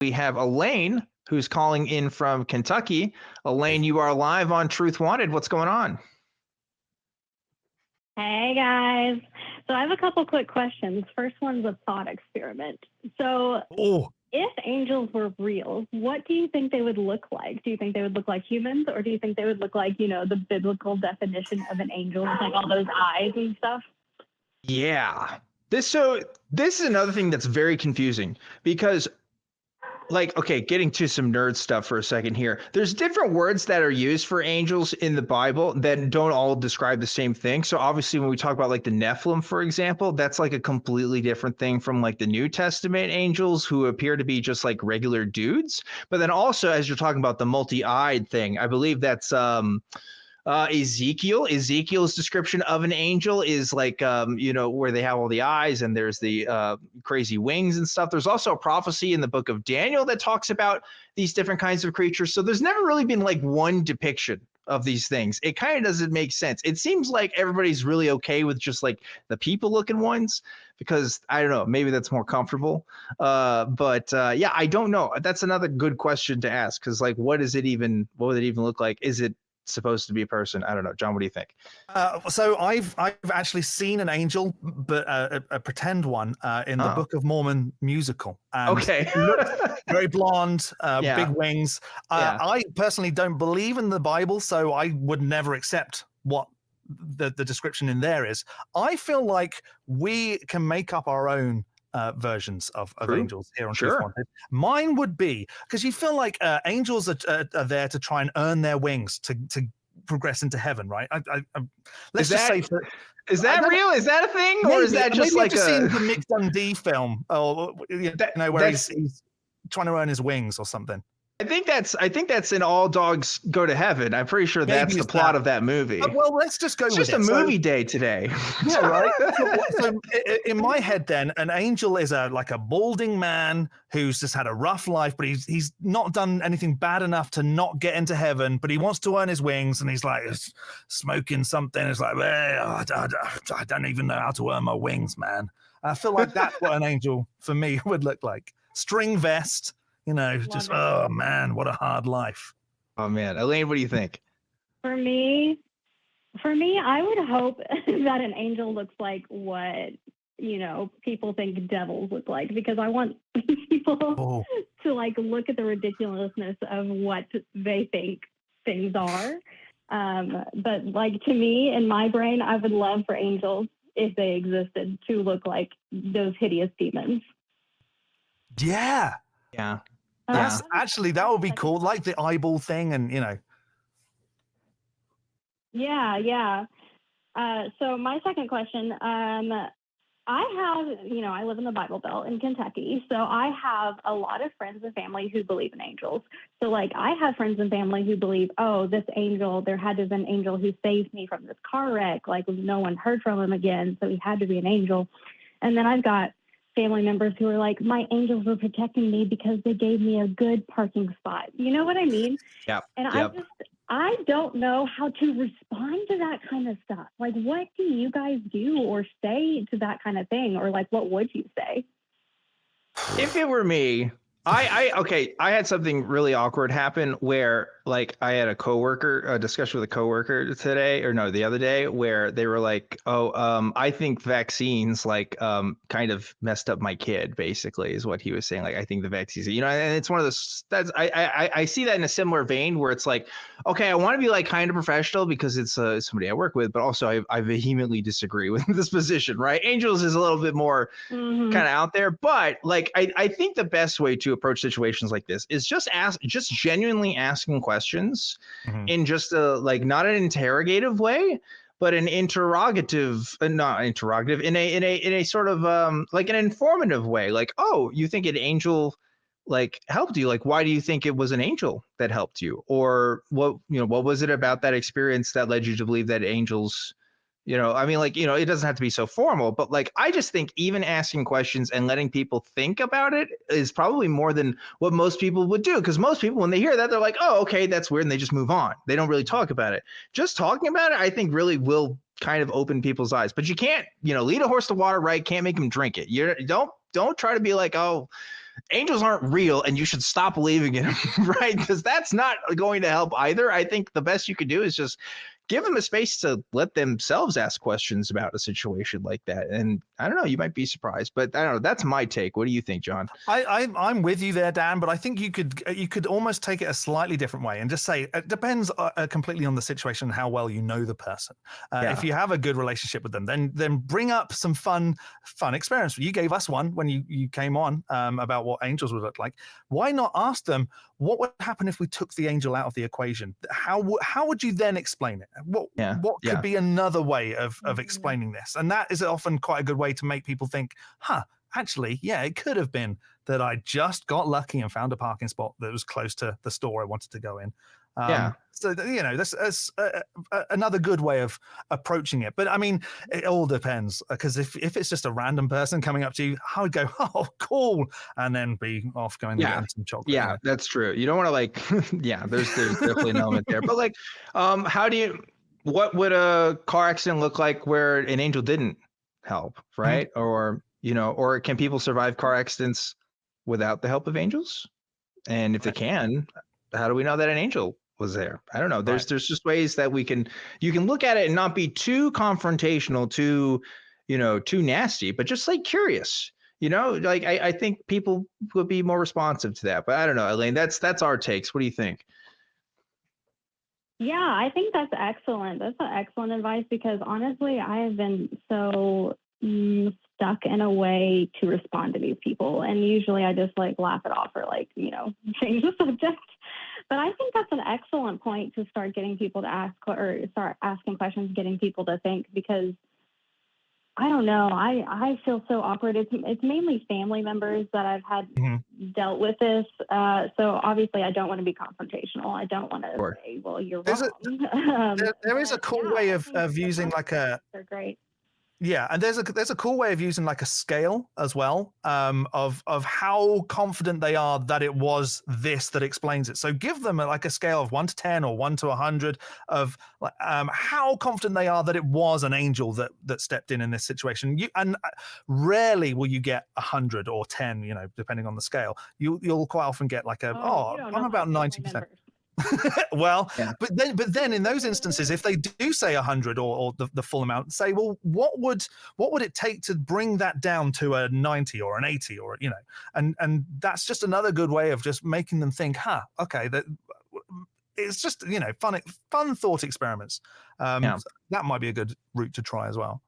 We have Elaine, who's calling in from Kentucky. Elaine, you are live on Truth Wanted. What's going on? Hey guys. So I have a couple quick questions. First one's a thought experiment. So if angels were real, what do you think they would look like? Do you think they would look like humans, or do you think they would look like, the biblical definition of an angel with like all those eyes and stuff? Yeah. This is another thing that's very confusing because okay, getting to some nerd stuff for a second here. There's different words that are used for angels in the Bible that don't all describe the same thing. So obviously when we talk about like the Nephilim, for example, that's like a completely different thing from like the New Testament angels who appear to be just like regular dudes. But then also, as you're talking about the multi-eyed thing, I believe that's Ezekiel's description of an angel is like where they have all the eyes and there's the crazy wings and stuff. There's also a prophecy in the book of Daniel that talks about these different kinds of creatures. So there's never really been like one depiction of these things. It kind of doesn't make sense. It seems like everybody's really okay with just like the people looking ones because I don't know, maybe that's more comfortable. But I don't know. That's another good question to ask because like what would it even look like? Is it supposed to be a person? I don't know. John, what do you think? So I've actually seen an angel, but a pretend one in the Book of Mormon musical. And okay. Very blonde, Yeah. big wings. Yeah. I personally don't believe in the Bible, so I would never accept what the description in there is. I feel like we can make up our own versions of angels here on Truth Wanted. Mine would be, because you feel like angels are there to try and earn their wings to progress into heaven, right? Let's just say is that real? Is that a thing, or is that just like seen the Mick Dundee film, or where he's trying to earn his wings or something? I think that's in All Dogs Go to Heaven. I'm pretty sure that's the plot of that movie. Well, let's just go with it. It's just a movie day today. Yeah, right. So in my head, then, an angel is like a balding man who's just had a rough life, but he's not done anything bad enough to not get into heaven, but he wants to earn his wings, and he's like smoking something. It's like, I don't even know how to earn my wings, man. I feel like that's what an angel for me would look like. String vest. Oh man, what a hard life. Oh man, Elaine, what do you think? For me, I would hope that an angel looks like what people think devils look like, because I want people to like look at the ridiculousness of what they think things are. But like, to me, in my brain, I would love for angels, if they existed, to look like those hideous demons. Yeah. That's actually, that would be cool, like the eyeball thing, and Yeah. So my second question, I live in the Bible Belt in Kentucky, so I have a lot of friends and family who believe in angels. So like, I have friends and family who believe, this angel, there had to have been an angel who saved me from this car wreck. Like, no one heard from him again, so he had to be an angel. And then I've got family members who are like, my angels were protecting me because they gave me a good parking spot. You know what I mean? Yeah. And I don't know how to respond to that kind of stuff. Like, what do you guys do or say to that kind of thing? Or like, what would you say? If it were me, I had something really awkward happen where like I had a discussion with a coworker the other day, where they were like, I think vaccines like kind of messed up my kid, basically, is what he was saying. Like, I think the vaccines, and it's one of those, I see that in a similar vein where it's like, okay, I want to be like kind of professional because it's somebody I work with, but also I vehemently disagree with this position, right? Angels is a little bit more kind of out there, but like, I think the best way to approach situations like this is just genuinely asking questions in just like, not an interrogative way, but an interrogative, not interrogative, in a sort of like an informative way. Like, oh, you think an angel like helped you? Like, why do you think it was an angel that helped you? Or what was it about that experience that led you to believe that angels, it doesn't have to be so formal, but like, I just think even asking questions and letting people think about it is probably more than what most people would do. Because most people, when they hear that, they're like, oh, okay, that's weird. And they just move on. They don't really talk about it. Just talking about it, I think, really will kind of open people's eyes. But you can't, lead a horse to water, right? Can't make them drink it. You don't try to be like, oh, angels aren't real and you should stop believing in them, right? Because that's not going to help either. I think the best you could do is just give them a space to let themselves ask questions about a situation like that. And I don't know, you might be surprised, but I don't know. That's my take. What do you think, John? I'm with you there, Dan, but I think you could almost take it a slightly different way and just say it depends completely on the situation and how well you know the person. If you have a good relationship with them, then bring up some fun experience. You gave us one when you came on about what angels would look like. Why not ask them what would happen if we took the angel out of the equation? How would you then explain it? What could be another way of explaining this? And that is often quite a good way to make people think, actually, yeah, it could have been that I just got lucky and found a parking spot that was close to the store I wanted to go in. So, that's another good way of approaching it. But I mean, it all depends, because if it's just a random person coming up to you, I would go, oh, cool, and then be off going to get some chocolate. Yeah, that's true. You don't want to there's definitely an element there. But what would a car accident look like where an angel didn't help, right? Mm-hmm. Or can people survive car accidents without the help of angels? And if they can, how do we know that an angel was there? I don't know. There's just ways that you can look at it and not be too confrontational, too nasty, but just curious. I think people would be more responsive to that. But I don't know, Elaine, that's our takes. What do you think? Yeah, I think that's excellent. That's an excellent advice, because honestly, I have been so stuck in a way to respond to these people. And usually I just laugh it off or change the subject. But I think that's an excellent point to start getting people to ask, or start asking questions, getting people to think, because I don't know. I feel so awkward. It's mainly family members that I've had dealt with this. So obviously I don't want to be confrontational. I don't want to say, well, you're wrong. There is a cool way of using they're great. Yeah, and there's a cool way of using a scale as well, of how confident they are that it was this that explains it. So give them a scale of 1 to 10 or 1 to 100 of how confident they are that it was an angel that stepped in this situation. And rarely will you get 100 or 10, depending on the scale. You'll quite often get I'm about 90%. Well, but then in those instances, if they do say 100 or the full amount, say, well, what would it take to bring that down to a 90 or an 80 or and that's just another good way of just making them think, okay, that it's just fun thought experiments. So that might be a good route to try as well.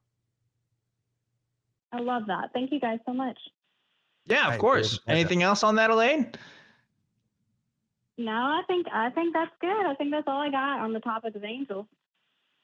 I love that. Thank you guys so much. Yeah, of course. Anything else on that, Elaine? No, I think that's good. I think that's all I got on the topic of angels.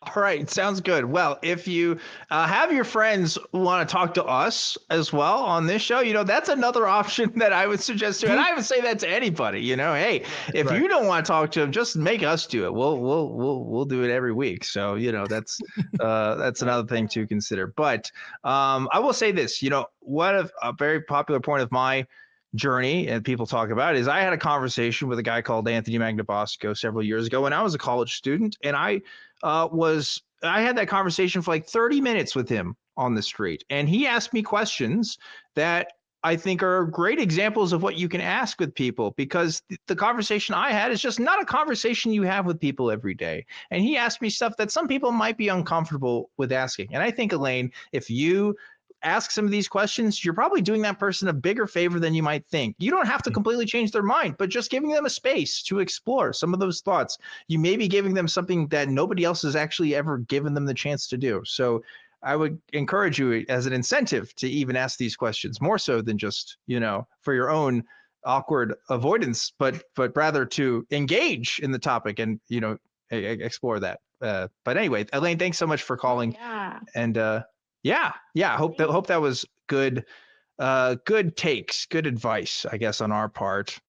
All right, sounds good. Well, if you have your friends want to talk to us as well on this show, that's another option that I would suggest to. And I would say that to anybody. Hey, if you don't want to talk to them, just make us do it. We'll do it every week. So that's another thing to consider. But I will say this. One of a very popular point of my journey and people talk about is I had a conversation with a guy called Anthony Magnabosco several years ago when I was a college student, and I had that conversation for 30 minutes with him on the street, and he asked me questions that I think are great examples of what you can ask with people, because the conversation I had is just not a conversation you have with people every day. And he asked me stuff that some people might be uncomfortable with asking. And I think, Elaine, if you ask some of these questions, you're probably doing that person a bigger favor than you might think. You don't have to completely change their mind, but just giving them a space to explore some of those thoughts. You may be giving them something that nobody else has actually ever given them the chance to do. So I would encourage you as an incentive to even ask these questions, more so than just, for your own awkward avoidance, but rather to engage in the topic and, explore that. But anyway, Elaine, thanks so much for calling. Yeah. And, hope that was good takes, good advice, I guess, on our part.